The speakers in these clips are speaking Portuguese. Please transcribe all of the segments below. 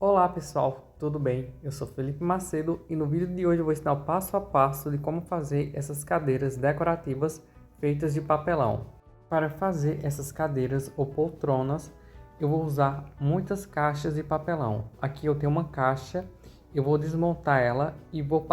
Olá pessoal, tudo bem? Eu sou Felipe Macedo e no vídeo de hoje eu vou ensinar o passo a passo de como fazer essas cadeiras decorativas feitas de papelão. Para fazer essas cadeiras ou poltronas, eu vou usar muitas caixas de papelão. Aqui eu tenho uma caixa, eu vou desmontar ela e vou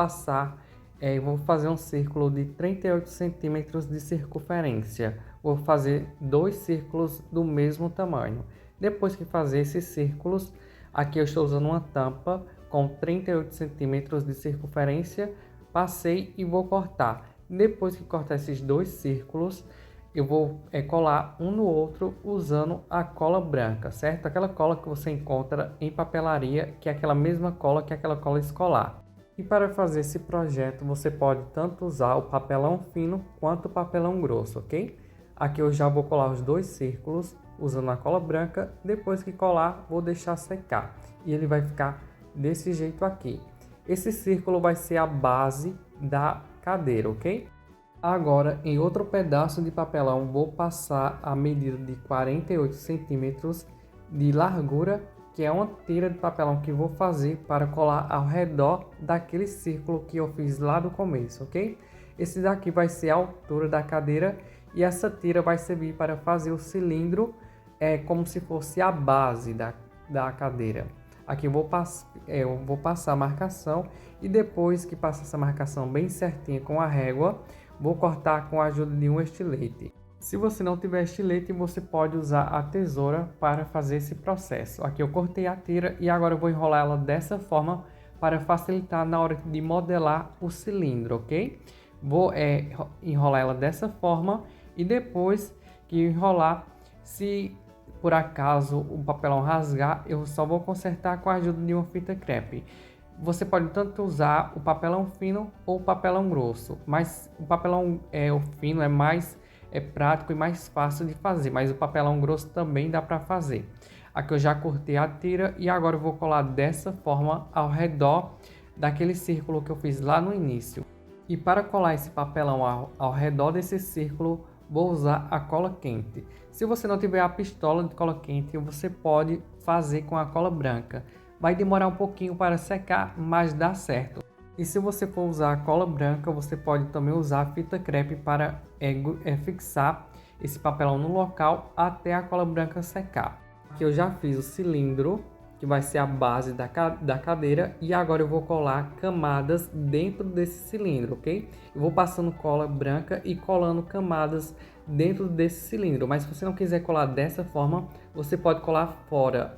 vou fazer um círculo de 38 centímetros de circunferência. Vou fazer dois círculos do mesmo tamanho. Depois que fazer esses círculos, aqui eu estou usando uma tampa com 38 centímetros de circunferência, passei e vou cortar. Depois que cortar esses dois círculos, eu vou colar um no outro usando a cola branca, certo? Aquela cola que você encontra em papelaria, que é aquela mesma cola que é aquela cola escolar. E para fazer esse projeto, você pode tanto usar o papelão fino quanto o papelão grosso, ok? Aqui eu já vou colar os dois círculos usando a cola branca. Depois que colar, vou deixar secar. E ele vai ficar desse jeito aqui. Esse círculo vai ser a base da cadeira, ok? Agora, em outro pedaço de papelão, vou passar a medida de 48 centímetros de largura, que é uma tira de papelão que vou fazer para colar ao redor daquele círculo que eu fiz lá do começo, ok? Esse daqui vai ser a altura da cadeira e essa tira vai servir para fazer o cilindro como se fosse a base da cadeira. Aqui eu vou passar a marcação e depois que passar essa marcação bem certinha com a régua, vou cortar com a ajuda de um estilete. Se você não tiver estilete, você pode usar a tesoura para fazer esse processo. Aqui eu cortei a tira e agora eu vou enrolar ela dessa forma para facilitar na hora de modelar o cilindro, ok? Vou enrolar ela dessa forma e depois que enrolar, se por acaso o papelão rasgar, eu só vou consertar com a ajuda de uma fita crepe. Você pode tanto usar o papelão fino ou o papelão grosso, mas o papelão o fino é mais prático e mais fácil de fazer, mas o papelão grosso também dá para fazer. Aqui eu já cortei a tira e agora eu vou colar dessa forma ao redor daquele círculo que eu fiz lá no início. E para colar esse papelão ao redor desse círculo, vou usar a cola quente. Se você não tiver a pistola de cola quente, você pode fazer com a cola branca. Vai demorar um pouquinho para secar, mas dá certo. E se você for usar a cola branca, você pode também usar a fita crepe para fixar esse papelão no local até a cola branca secar. Aqui eu já fiz o cilindro, que vai ser a base da cadeira, e agora eu vou colar camadas dentro desse cilindro, ok? Eu vou passando cola branca e colando camadas dentro desse cilindro, mas se você não quiser colar dessa forma, você pode colar fora,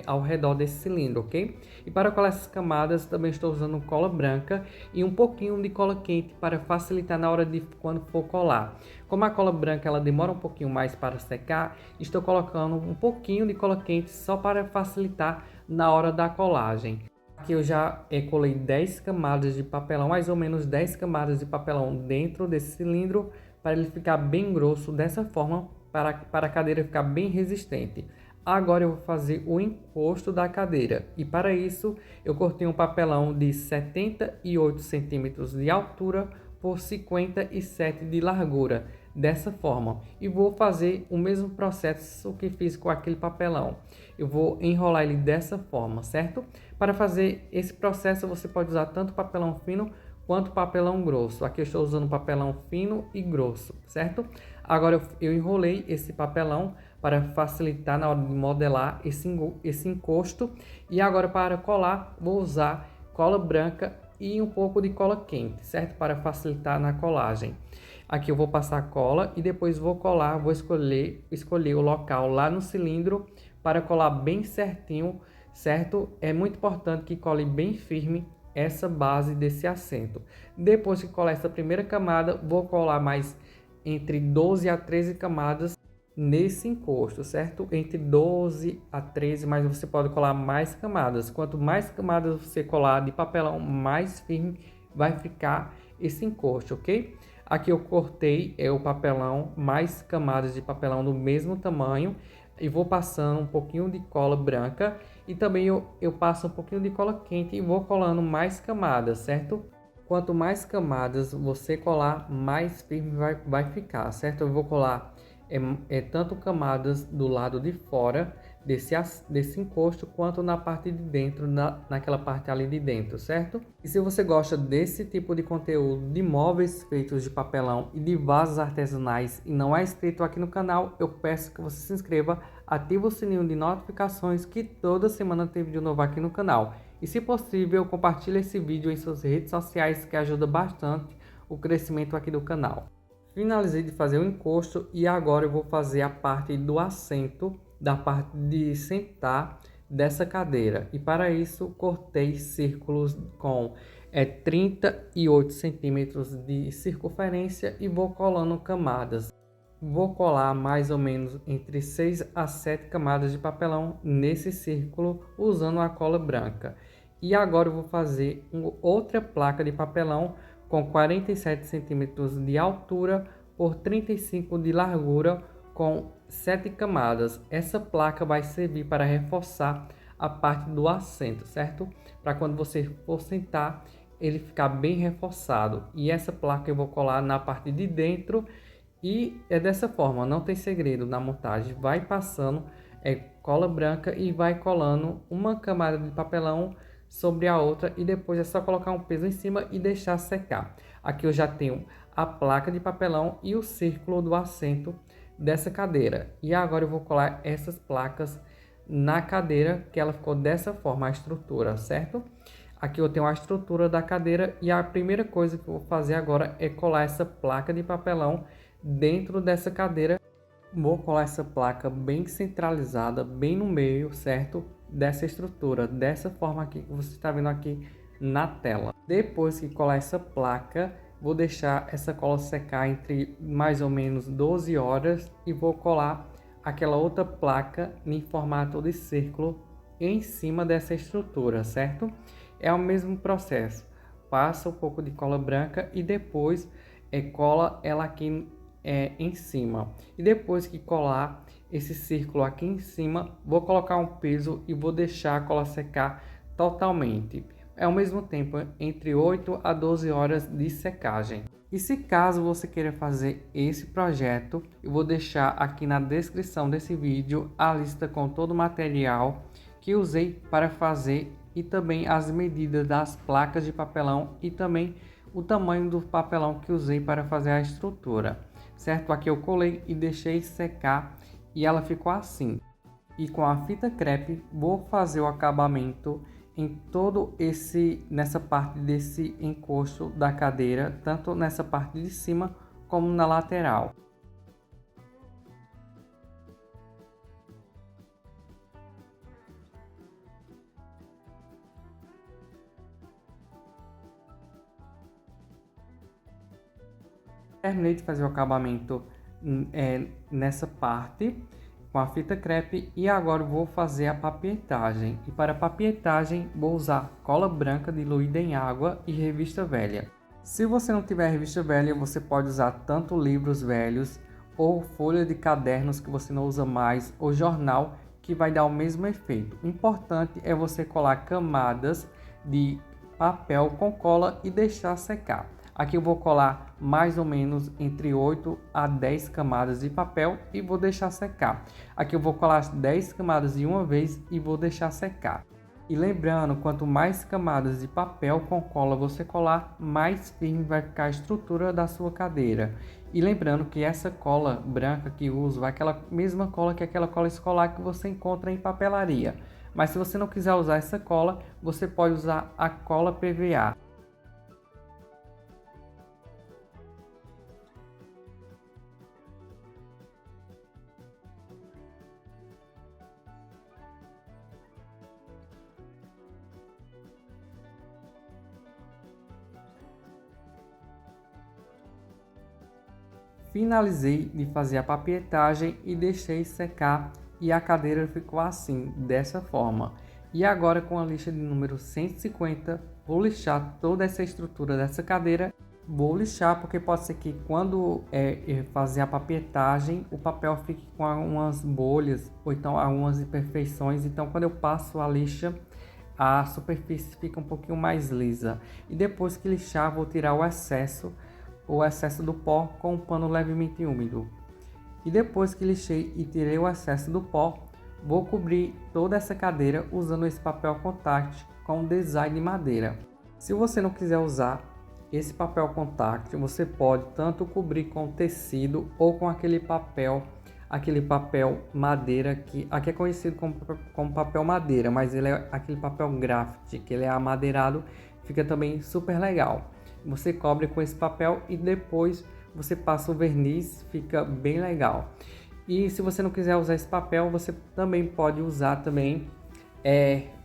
ao redor desse cilindro, ok? E para colar essas camadas, também estou usando cola branca e um pouquinho de cola quente para facilitar na hora de quando for colar. Como a cola branca ela demora um pouquinho mais para secar, estou colocando um pouquinho de cola quente só para facilitar na hora da colagem. Aqui eu já colei 10 camadas de papelão, mais ou menos 10 camadas de papelão dentro desse cilindro, para ele ficar bem grosso dessa forma, para a cadeira ficar bem resistente. Agora eu vou fazer o encosto da cadeira e para isso eu cortei um papelão de 78 centímetros de altura por 57 de largura, dessa forma. E vou fazer o mesmo processo que fiz com aquele papelão. Eu vou enrolar ele dessa forma, certo? Para fazer esse processo você pode usar tanto papelão fino quanto papelão grosso. Aqui eu estou usando papelão fino e grosso, certo? Agora eu enrolei esse papelão para facilitar na hora de modelar esse encosto. E agora para colar, vou usar cola branca e um pouco de cola quente, certo? Para facilitar na colagem. Aqui eu vou passar cola e depois vou colar, vou escolher o local lá no cilindro para colar bem certinho, certo? É muito importante que cole bem firme essa base desse assento. Depois que colar essa primeira camada, vou colar mais entre 12 a 13 camadas nesse encosto, certo? Entre 12 a 13, mas você pode colar mais camadas. Quanto mais camadas você colar de papelão, mais firme vai ficar esse encosto, ok? Aqui eu cortei o papelão, mais camadas de papelão do mesmo tamanho e vou passando um pouquinho de cola branca e também eu passo um pouquinho de cola quente e vou colando mais camadas, certo? Quanto mais camadas você colar, mais firme vai ficar, certo? Eu vou colar tanto camadas do lado de fora, desse encosto, quanto na parte de dentro, naquela parte ali de dentro, certo? E se você gosta desse tipo de conteúdo de móveis feitos de papelão e de vasos artesanais e não é inscrito aqui no canal, eu peço que você se inscreva, ative o sininho de notificações que toda semana tem vídeo novo aqui no canal. E se possível, compartilhe esse vídeo em suas redes sociais, que ajuda bastante o crescimento aqui do canal. Finalizei de fazer o encosto e agora eu vou fazer a parte do assento, da parte de sentar dessa cadeira. E para isso cortei círculos com 38 centímetros de circunferência e vou colando camadas. Vou colar mais ou menos entre 6 a 7 camadas de papelão nesse círculo usando a cola branca. E agora eu vou fazer outra placa de papelão com 47 centímetros de altura por 35 de largura com 7 camadas. Essa placa vai servir para reforçar a parte do assento, certo? Para quando você for sentar, ele ficar bem reforçado. E essa placa eu vou colar na parte de dentro e é dessa forma, não tem segredo na montagem. Vai passando cola branca e vai colando uma camada de papelão sobre a outra e depois é só colocar um peso em cima e deixar secar. Aqui eu já tenho a placa de papelão e o círculo do assento dessa cadeira. E agora eu vou colar essas placas na cadeira, que ela ficou dessa forma, a estrutura, certo? Aqui eu tenho a estrutura da cadeira e a primeira coisa que eu vou fazer agora é colar essa placa de papelão dentro dessa cadeira. Vou colar essa placa bem centralizada, bem no meio, certo? Dessa estrutura, dessa forma aqui que você está vendo aqui na tela. Depois que colar essa placa, vou deixar essa cola secar entre mais ou menos 12 horas e vou colar aquela outra placa em formato de círculo em cima dessa estrutura, certo? É o mesmo processo. Passa um pouco de cola branca e depois cola ela aqui em cima. E depois que colar esse círculo aqui em cima, vou colocar um peso e vou deixar a cola secar totalmente. É ao mesmo tempo entre 8 a 12 horas de secagem. E se caso você queira fazer esse projeto, eu vou deixar aqui na descrição desse vídeo a lista com todo o material que usei para fazer e também as medidas das placas de papelão e também o tamanho do papelão que usei para fazer a estrutura. Certo? Aqui eu colei e deixei secar e ela ficou assim. E com a fita crepe vou fazer o acabamento em todo nessa parte desse encosto da cadeira, tanto nessa parte de cima como na lateral. Terminei de fazer o acabamento nessa parte com a fita crepe e agora vou fazer a papietagem. E para a papietagem vou usar cola branca diluída em água e revista velha. Se você não tiver revista velha, você pode usar tanto livros velhos ou folha de cadernos que você não usa mais ou jornal, que vai dar o mesmo efeito. O importante é você colar camadas de papel com cola e deixar secar. Aqui eu vou colar mais ou menos entre 8 a 10 camadas de papel e vou deixar secar. Aqui eu vou colar as 10 camadas de uma vez e vou deixar secar. E lembrando, quanto mais camadas de papel com cola você colar, mais firme vai ficar a estrutura da sua cadeira. E lembrando que essa cola branca que uso é aquela mesma cola que aquela cola escolar que você encontra em papelaria. Mas se você não quiser usar essa cola, você pode usar a cola PVA. Finalizei de fazer a papietagem e deixei secar e a cadeira ficou assim, dessa forma. E agora com a lixa de número 150, vou lixar toda essa estrutura dessa cadeira. Vou lixar porque pode ser que quando fazer a papietagem, o papel fique com algumas bolhas ou então algumas imperfeições. Então quando eu passo a lixa, a superfície fica um pouquinho mais lisa. E depois que lixar, vou tirar o excesso do pó com um pano levemente úmido. E depois que lixei e tirei o excesso do pó, Vou cobrir toda essa cadeira usando esse papel contact com design de madeira. Se você não quiser usar esse papel contact, você pode tanto cobrir com tecido ou com aquele papel madeira que aqui é conhecido como papel madeira, mas ele é aquele papel graft, que ele é amadeirado, fica também super legal. Você cobre com esse papel e depois você passa o verniz, fica bem legal. E se você não quiser usar esse papel, você também pode usar também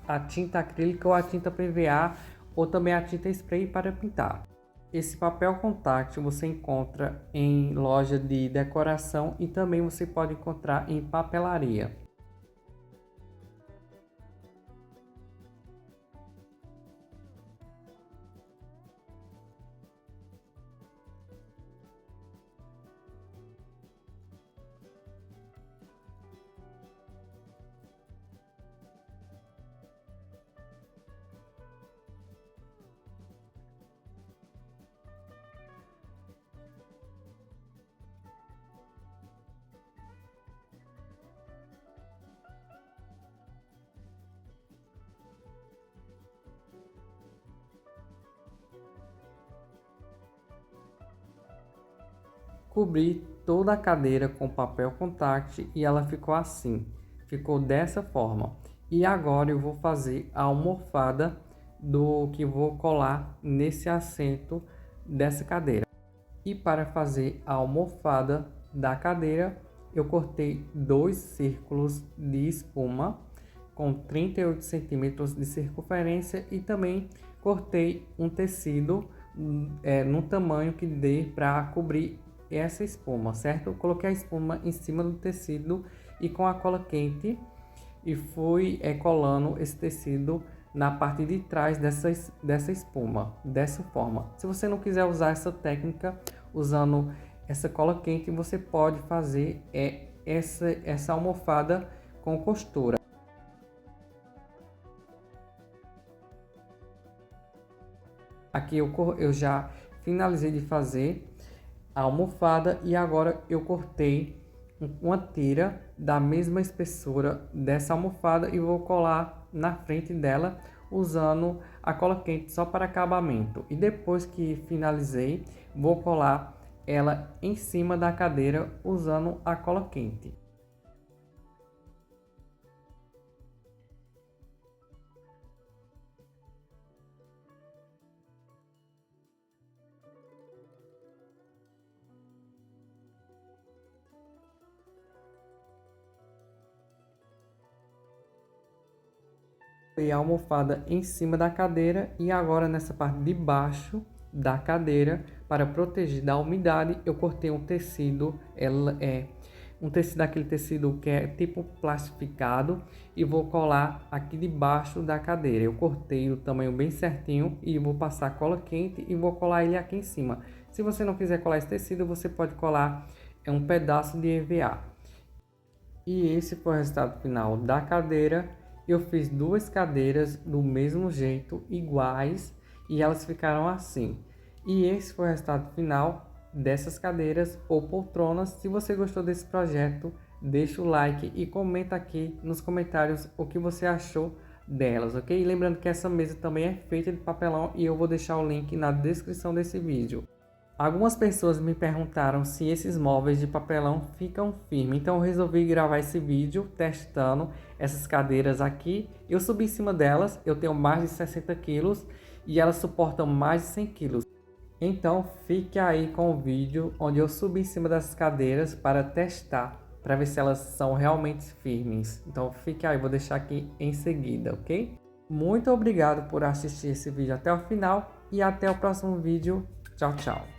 a tinta acrílica ou a tinta PVA ou também a tinta spray para pintar. Esse papel contact você encontra em loja de decoração e também você pode encontrar em papelaria. Cobri toda a cadeira com papel contact e ela ficou assim, ficou dessa forma. E agora eu vou fazer a almofada do que vou colar nesse assento dessa cadeira. E para fazer a almofada da cadeira, eu cortei 2 círculos de espuma com 38 centímetros de circunferência e também cortei um tecido no tamanho que dê para cobrir essa espuma, certo? Eu coloquei a espuma em cima do tecido e com a cola quente e fui colando esse tecido na parte de trás dessa espuma, dessa forma. Se você não quiser usar essa técnica usando essa cola quente, você pode fazer essa almofada com costura. Aqui eu já finalizei de fazer a almofada e agora eu cortei uma tira da mesma espessura dessa almofada e vou colar na frente dela usando a cola quente só para acabamento. E depois que finalizei, vou colar ela em cima da cadeira usando a cola quente. E a almofada em cima da cadeira e agora nessa parte de baixo da cadeira, para proteger da umidade, eu cortei um tecido, aquele tecido que é tipo plastificado e vou colar aqui debaixo da cadeira. Eu cortei o tamanho bem certinho e vou passar cola quente e vou colar ele aqui em cima. Se você não quiser colar esse tecido, você pode colar um pedaço de EVA. E esse foi o resultado final da cadeira. Eu fiz 2 cadeiras do mesmo jeito, iguais, e elas ficaram assim. E esse foi o resultado final dessas cadeiras ou poltronas. Se você gostou desse projeto, deixa o like e comenta aqui nos comentários o que você achou delas, ok? E lembrando que essa mesa também é feita de papelão e eu vou deixar o link na descrição desse vídeo. Algumas pessoas me perguntaram se esses móveis de papelão ficam firmes, então eu resolvi gravar esse vídeo testando essas cadeiras aqui. Eu subi em cima delas, eu tenho mais de 60 quilos e elas suportam mais de 100 quilos. Então fique aí com o vídeo onde eu subi em cima dessas cadeiras para testar, para ver se elas são realmente firmes. Então fique aí, vou deixar aqui em seguida, ok? Muito obrigado por assistir esse vídeo até o final e até o próximo vídeo. Tchau, tchau.